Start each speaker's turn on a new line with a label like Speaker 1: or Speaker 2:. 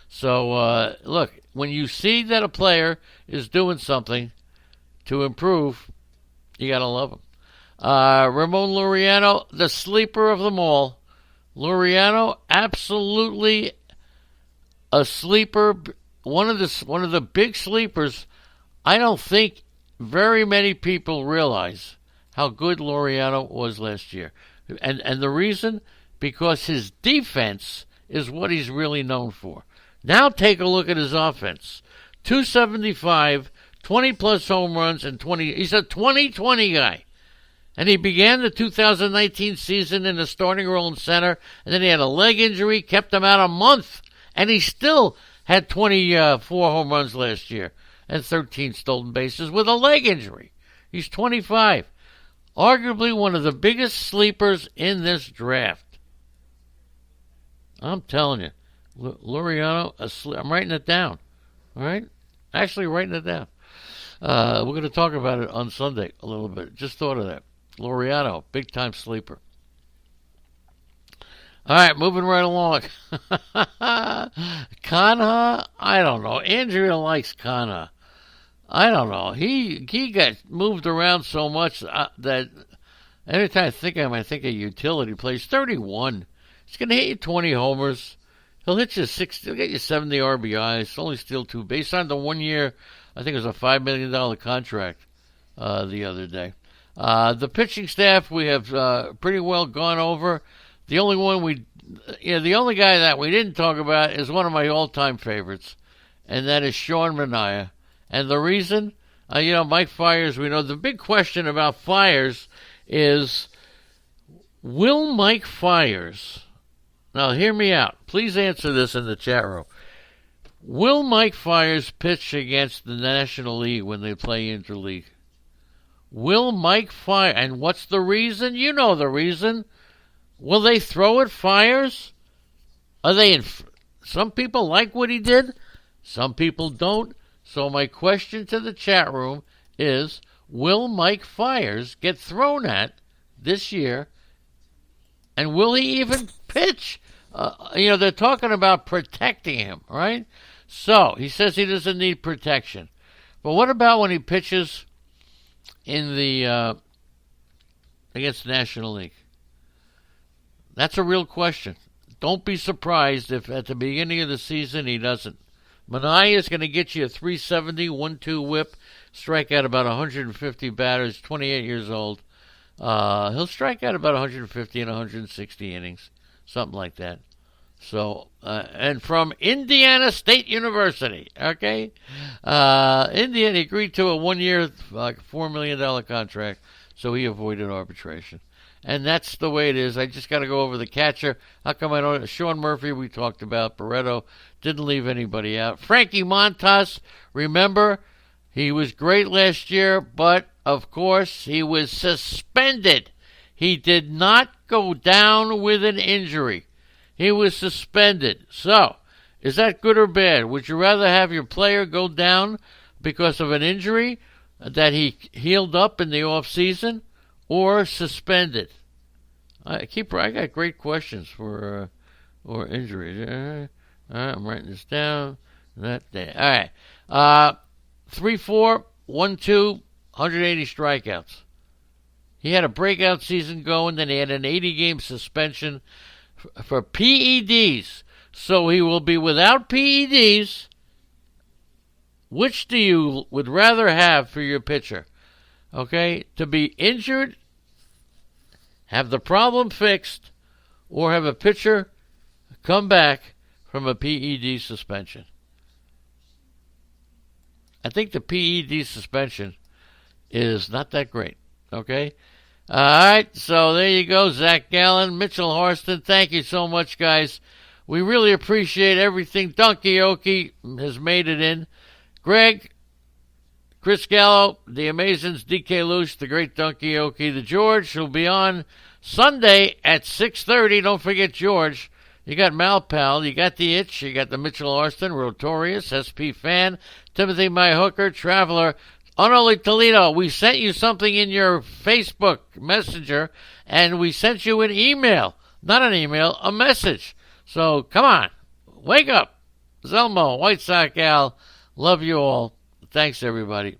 Speaker 1: So, look, when you see that a player is doing something to improve, you got to love him. Ramon Laureano, the sleeper of them all. Laureano, absolutely a sleeper, one of the big sleepers. I don't think very many people realize how good Laureano was last year. And the reason? Because his defense is what he's really known for. Now take a look at his offense. 275, 20-plus home runs, and 20. He's a 20-20 guy. And he began the 2019 season in the starting role in center, and then he had a leg injury, kept him out a month, and he still had 24 home runs last year and 13 stolen bases with a leg injury. He's 25. Arguably one of the biggest sleepers in this draft. I'm telling you. Laureano, I'm writing it down. All right? Actually writing it down. We're going to talk about it on Sunday a little bit. Just thought of that. Laureano, big-time sleeper. All right, moving right along. Kanha, I don't know. Andrea likes Kanha. I don't know. He got moved around so much that every time I think of him, I think of utility plays. 31. He's going to hit you 20 homers. He'll hit you 60. He'll get you 70 RBIs. Only steal 2 bases. Signed the 1 year, I think it was a $5 million contract the other day. The pitching staff we have pretty well gone over. The only guy that we didn't talk about is one of my all-time favorites, and that is Sean Manaea. And the reason, Mike Fiers, we know the big question about Fiers is, will Mike Fiers, now hear me out, please answer this in the chat room, will Mike Fiers pitch against the National League when they play interleague? Will Mike Fiers, and what's the reason? You know the reason. Will they throw at Fiers? Are they some people like what he did, some people don't. So my question to the chat room is, will Mike Fiers get thrown at this year, and will he even pitch? They're talking about protecting him, right? So he says he doesn't need protection. But what about when he pitches in the against the National League? That's a real question. Don't be surprised if at the beginning of the season he doesn't. Manaea is going to get you a 370, 1-2 whip, strike out about 150 batters, 28 years old. He'll strike out about 150 and 160 innings, something like that. So, and from Indiana State University, okay? Indiana agreed to a 1 year, like $4 million contract, so he avoided arbitration. And that's the way it is. I just got to go over the catcher. How come I don't? Sean Murphy, we talked about. Barreto didn't leave anybody out. Frankie Montas, remember, he was great last year, but, of course, he was suspended. He did not go down with an injury. He was suspended. So, is that good or bad? Would you rather have your player go down because of an injury that he healed up in the off season, or suspended? I got great questions for or injuries. All right, I'm writing this down. That day. All right. 3-4, 1-2, 180 strikeouts. He had a breakout season going, then he had an 80-game suspension for PEDs. So he will be without PEDs. Which do you would rather have for your pitcher? Okay, to be injured, have the problem fixed, or have a pitcher come back from a PED suspension? I think the PED suspension is not that great, okay? All right, so there you go, Zach Gallen, Mitchell Harston. Thank you so much, guys. We really appreciate everything. Donkey Oki has made it in. Greg, Chris Gallo, the Amazons, DK Luce, the great Donkey Oki, the George, who'll be on Sunday at 6:30. Don't forget George. You got Malpal, you got the Itch, you got the Mitchell Harston, Rotorius, SP Fan, Timothy My Hooker, Traveler, Unoli Toledo. We sent you something in your Facebook Messenger, and we sent you an email. Not an email, a message. So come on, wake up. Zelmo, White Sox Al, love you all. Thanks, everybody.